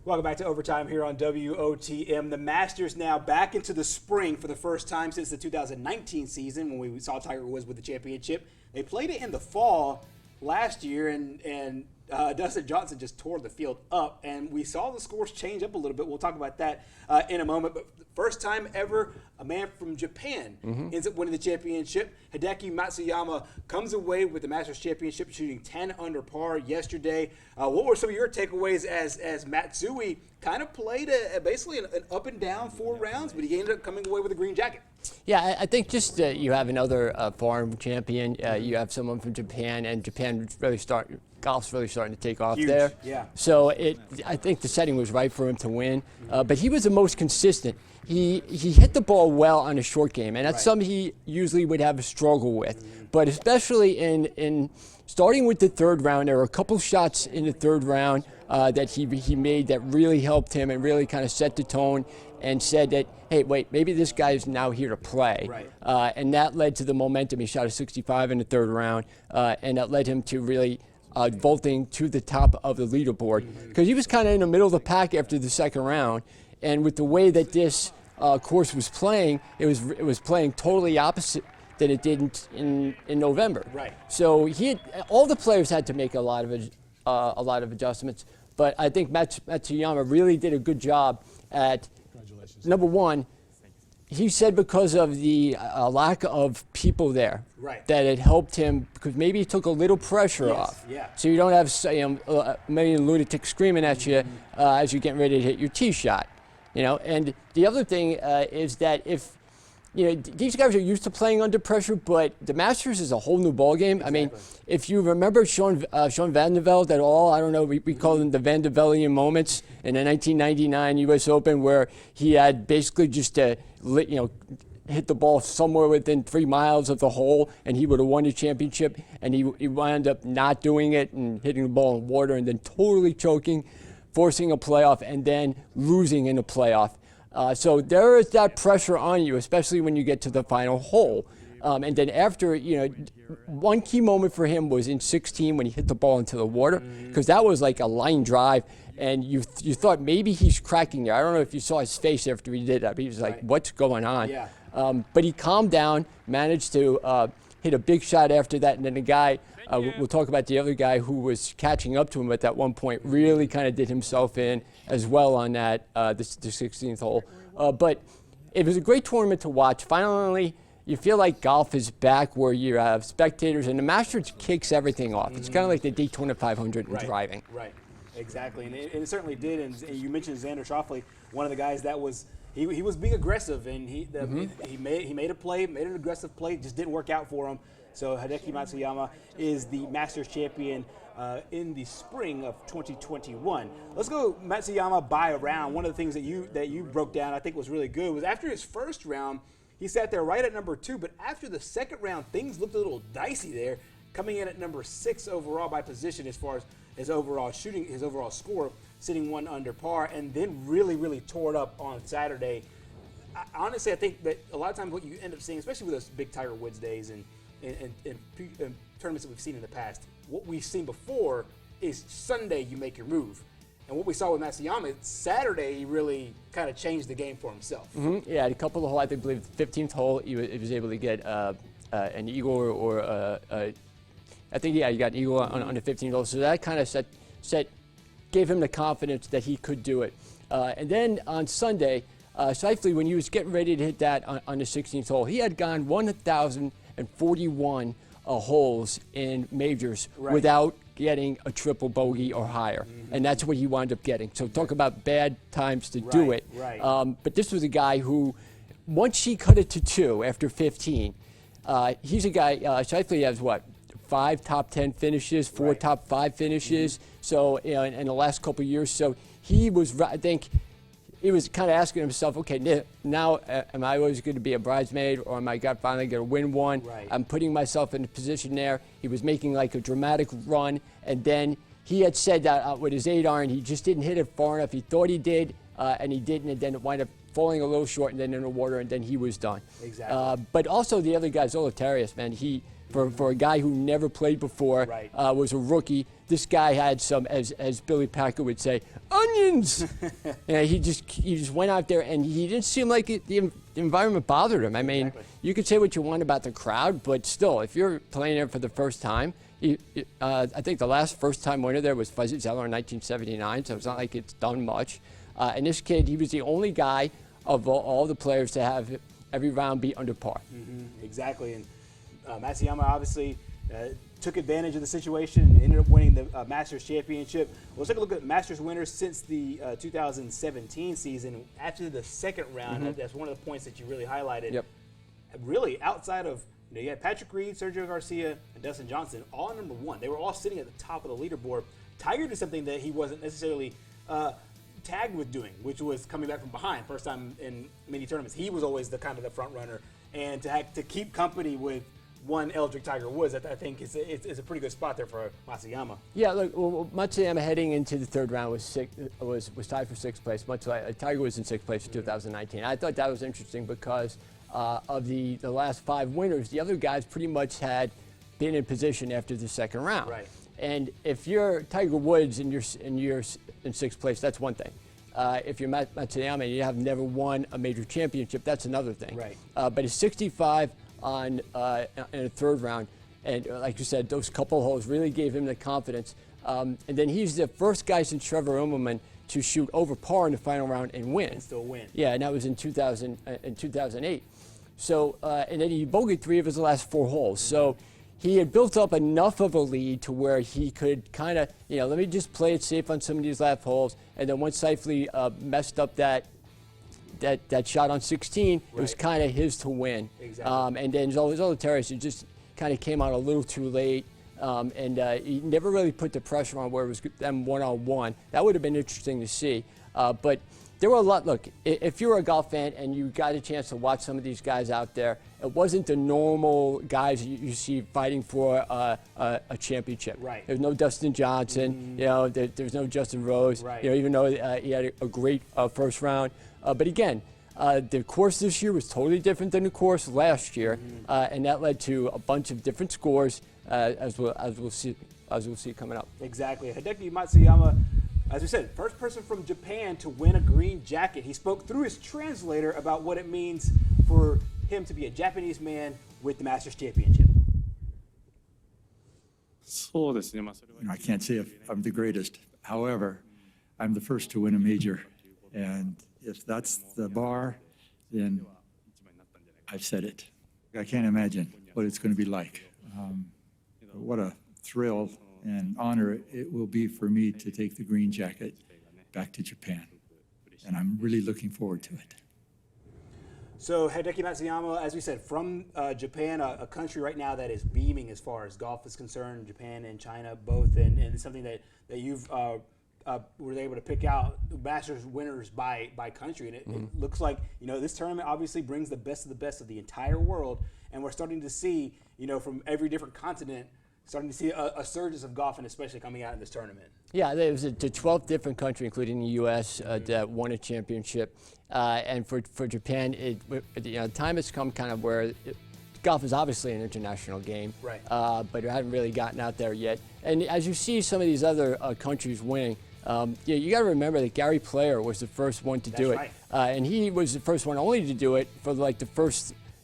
Welcome back to Overtime here on WOTM. The Masters now back into the spring for the first time since the 2019 season when we saw Tiger Woods with the championship. They played it in the fall last year, and Dustin Johnson just tore the field up, and we saw the scores change up a little bit. We'll talk about that in a moment. But the first time ever, a man from Japan ends up winning the championship. Hideki Matsuyama comes away with the Masters Championship, shooting 10 under par yesterday. What were some of your takeaways as Matsui kind of played basically an up and down 4 rounds, but he ended up coming away with a green jacket? Yeah, I think just you have another foreign champion. You have someone from Japan, and Japan golf's really starting to take off there. Yeah. So I think the setting was right for him to win. But he was the most consistent. He hit the ball well on a short game, and that's something he usually would have a struggle with. But especially in starting with the third round, there were a couple shots in the third round that he made that really helped him and really kind of set the tone and said that, hey, wait, maybe this guy's now here to play. Right. And that led to the momentum. He shot a 65 in the third round, and that led him to really vaulting to the top of the leaderboard, because he was kind of in the middle of the pack after the second round. And with the way that this course was playing, it was playing totally opposite than it did in November. Right. So all the players had to make a lot of adjustments, but I think Matsuyama really did a good job at, number one, he said because of the lack of people there, that it helped him, because maybe he took a little pressure off. Yeah. So you don't have a million lunatics screaming at you as you're getting ready to hit your tee shot. And the other thing is that if, these guys are used to playing under pressure, but the Masters is a whole new ballgame. Exactly. I mean, if you remember Sean Van der Velde at all, I don't know, we call them the Van der Veldian moments in the 1999 U.S. Open, where he had basically just hit the ball somewhere within 3 miles of the hole, and he would have won the championship, and he wound up not doing it and hitting the ball in water and then totally choking, forcing a playoff, and then losing in a playoff. So there is that pressure on you, especially when you get to the final hole. And then after, one key moment for him was in 16 when he hit the ball into the water, because that was like a line drive, and you thought maybe he's cracking there. I don't know if you saw his face after he did that, but he was like, what's going on? Yeah. But he calmed down, managed to hit a big shot after that, and then the guy, we'll talk about the other guy who was catching up to him at that one point, really kind of did himself in as well on that, the 16th hole. But it was a great tournament to watch. Finally, you feel like golf is back where you have spectators, and the Masters kicks everything off. It's kind of like the Daytona 500 in driving. Right, exactly, and it certainly did. And you mentioned Xander Schauffele, one of the guys that was he was being aggressive, and he made a play, made an aggressive play, just didn't work out for him. So Hideki Matsuyama is the Masters champion in the spring of 2021. Let's go Matsuyama by a round. One of the things that you broke down, I think was really good, was after his first round, he sat there right at number 2, but after the second round, things looked a little dicey there, coming in at number 6 overall by position as far as his overall shooting, his overall score, sitting 1 under par, and then really tore it up on Saturday. Honestly, I think that a lot of times what you end up seeing, especially with those big Tiger Woods days and tournaments that we've seen in the past, what we've seen before is Sunday you make your move. And what we saw with Matsuyama, Saturday he really kind of changed the game for himself. Yeah, a couple of holes, I believe the 15th hole, he was able to get an eagle or I think, he got an eagle on the 15th hole. So that kind of gave him the confidence that he could do it. And then on Sunday, Schauffele, when he was getting ready to hit that on the 16th hole, he had gone 1,041 holes in majors without getting a triple bogey or higher. And that's what he wound up getting. So talk about bad times to do it. But this was a guy who, once he cut it to 2 after 15, he's a guy, Schauffele has what? 5 top 10 finishes, 4 top 5 finishes. So in the last couple of years, so he was, I think, he was kind of asking himself, okay, now am I always going to be a bridesmaid, or am I finally going to win one? I'm putting myself in a position there. He was making like a dramatic run, and then he had said that with his 8-iron, he just didn't hit it far enough. He thought he did, and he didn't, and then it wound up falling a little short, and then in the water, and then he was done. Exactly. But also the other guy, Zolotarius, man, for a guy who never played before, was a rookie, this guy had some, as Billy Packer would say, onions. He just went out there, and he didn't seem like the environment bothered him. I mean, you could say what you want about the crowd, but still, if you're playing there for the first time, I think the last first-time winner there was Fuzzy Zeller in 1979, so it's not like it's done much. And this kid, he was the only guy of all the players to have every round be under par. Exactly, and Matsuyama obviously took advantage of the situation and ended up winning the Masters Championship. Well, let's take a look at Masters winners since the 2017 season. After the second round, that's one of the points that you really highlighted. Yep. Really, outside of, you had Patrick Reed, Sergio Garcia, and Dustin Johnson, all number one. They were all sitting at the top of the leaderboard. Tiger did something that he wasn't necessarily tagged with doing, which was coming back from behind. First time in many tournaments, he was always the kind of the front runner, and to keep company with one Eldrick Tiger Woods, I think it's a pretty good spot there for Matsuyama. Yeah, look, Matsuyama heading into the third round was tied for sixth place, much like Tiger was in sixth place in 2019. I thought that was interesting because of the last five winners, the other guys pretty much had been in position after the second round. Right. And if you're Tiger Woods and you're in sixth place, that's one thing. If you're Matsuyama and you have never won a major championship, that's another thing. Right. But it's 65 in a third round, and like you said, those couple holes really gave him the confidence. And then he's the first guy since Trevor Immelman to shoot over par in the final round and win. And still win. Yeah, and that was in 2008. So, and then he bogeyed 3 of his last 4 holes. So he had built up enough of a lead to where he could kind of, let me just play it safe on some of these last holes. And then once Seifele messed up that shot on 16, it was kind of his to win. Exactly. And then Zalatoris, it just kind of came out a little too late. And he never really put the pressure on where it was them one-on-one. That would have been interesting to see. But there were a lot. Look, if you're a golf fan and you got a chance to watch some of these guys out there, it wasn't the normal guys you see fighting for a championship. Right. There's no Dustin Johnson. There's no Justin Rose. Right. Even though he had a great first round. But again, the course this year was totally different than the course last year, and that led to a bunch of different scores, as we'll see coming up. Exactly. Hideki Matsuyama, as we said, first person from Japan to win a green jacket. He spoke through his translator about what it means for him to be a Japanese man with the Masters Championship. I can't say if I'm the greatest. However, I'm the first to win a major. And if that's the bar, then I've said it. I can't imagine what it's going to be like. What a thrill and honor it will be for me to take the green jacket back to Japan. And I'm really looking forward to it. So Hideki Matsuyama, as we said, from Japan, a country right now that is beaming as far as golf is concerned, Japan and China both, and it's something that you've were able to pick out Masters winners by country, and it looks like this tournament obviously brings the best of the entire world, and we're starting to see from every different continent, starting to see a surge of golf, and especially coming out in this tournament. Yeah, there was the 12th different country, including the U.S., that won a championship, and for Japan, the time has come kind of where golf is obviously an international game, right? But it hadn't really gotten out there yet. And as you see some of these other countries winning, you got to remember that Gary Player was the first one to do it, right. And he was the first one only to do it for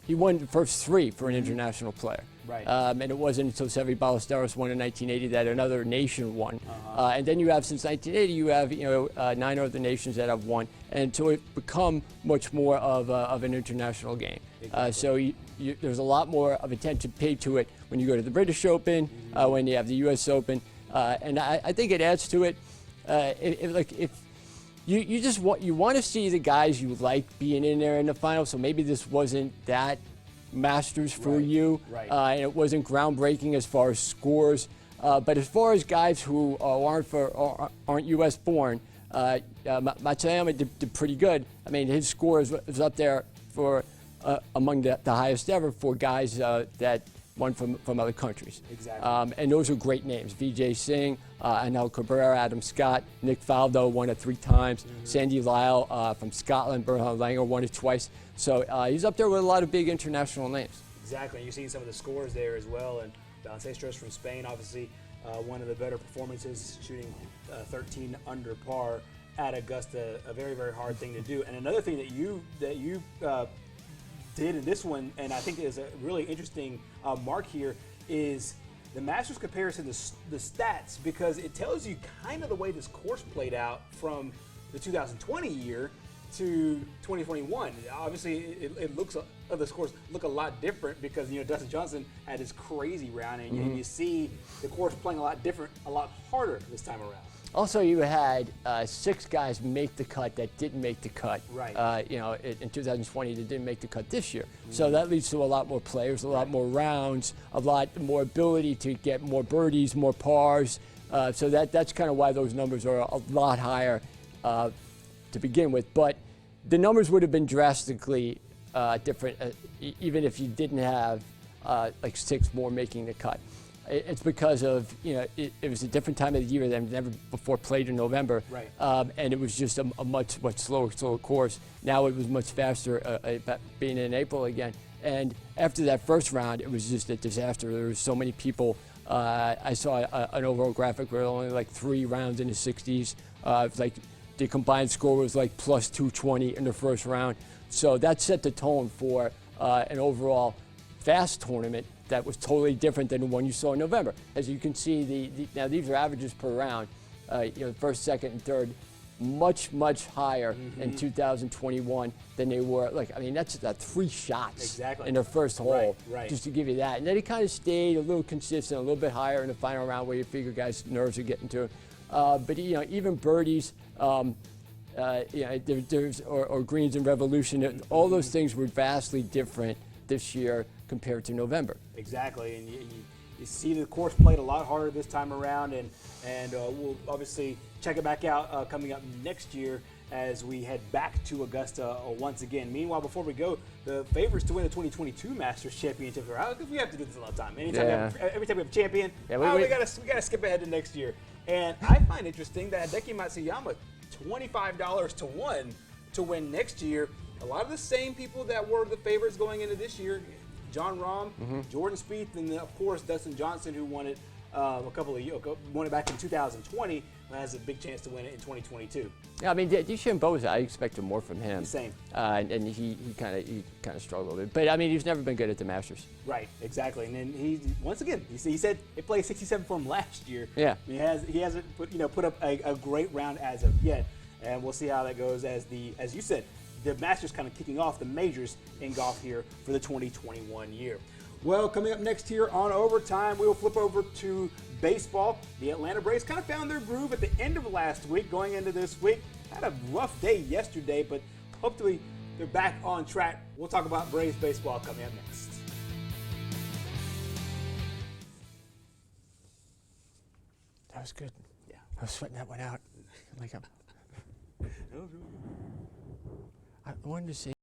he won the first 3 for an international player. Right. And it wasn't until Seve Ballesteros won in 1980 that another nation won. And then you have, since 1980, you have 9 other nations that have won, and so it become much more of an international game. Exactly. So there's a lot more of attention paid to it when you go to the British Open, when you have the U.S. Open, and I think it adds to it. If you want to see the guys you like being in there in the final, so maybe this wasn't that Masters for you, right. And it wasn't groundbreaking as far as scores, but as far as guys who aren't U.S. born, Matsuyama did pretty good. I mean, his score is up there for among the highest ever for guys that won from other countries. Exactly. And those are great names: Vijay Singh, Anel Cabrera, Adam Scott, Nick Faldo won it 3 times, Sandy Lyle from Scotland, Bernhard Langer won it twice. So he's up there with a lot of big international names. Exactly. You've seen some of the scores there as well, and Don Sestros from Spain, obviously, one of the better performances, shooting 13 under par at Augusta. A very, very hard thing to do. And another thing that you did in this one, and I think is a really interesting mark here, is the Masters comparison, the stats, because it tells you kind of the way this course played out from the 2020 year to 2021. Obviously, it looks this course look a lot different because Dustin Johnson had this crazy round, and you see the course playing a lot different, a lot harder this time around. Also, you had 6 guys make the cut that didn't make the cut. Right. In 2020, that didn't make the cut this year. So that leads to a lot more players, a lot more rounds, a lot more ability to get more birdies, more pars. So that's kind of why those numbers are a lot higher to begin with. But the numbers would have been drastically different even if you didn't have like 6 more making the cut. It's because of, it was a different time of the year than never before played in November. Right. And it was just a much slower course. Now it was much faster being in April again. And after that first round, it was just a disaster. There were so many people. I saw an overall graphic where only like 3 rounds in the 60s. Like the combined score was like plus 220 in the first round. So that set the tone for an overall fast tournament that was totally different than the one you saw in November. As you can see, now these are averages per round. First, second, and third, much higher in 2021 than they were. That's 3 shots in the first hole, right. just to give you that. And then it kind of stayed a little consistent, a little bit higher in the final round where you figure guys' nerves are getting to it. But even birdies, there's or greens and revolution, all those things were vastly different this year compared to November. Exactly, and you see the course played a lot harder this time around, and we'll obviously check it back out coming up next year as we head back to Augusta once again. Meanwhile, before we go, the favorites to win the 2022 Masters Championship are out, because we have to do this a lot of time. Every time we have a champion, we gotta skip ahead to next year. And I find interesting that Hideki Matsuyama, $25 to 1 to win next year. A lot of the same people that were the favorites going into this year, John Rahm, Jordan Spieth, and then of course Dustin Johnson, who won it won it back in 2020, and has a big chance to win it in 2022. Yeah, DeChambeau, I expected more from him. Same. And he kind of struggled with it. But he's never been good at the Masters. Right, exactly. And then he said it played 67 for him last year. Yeah. He hasn't put up a great round as of yet, and we'll see how that goes as you said, the Masters kind of kicking off the majors in golf here for the 2021 year. Well, coming up next here on Overtime, we will flip over to baseball. The Atlanta Braves kind of found their groove at the end of last week, going into this week. Had a rough day yesterday, but hopefully they're back on track. We'll talk about Braves baseball coming up next. That was good. Yeah. I was sweating that one out. I wanted to say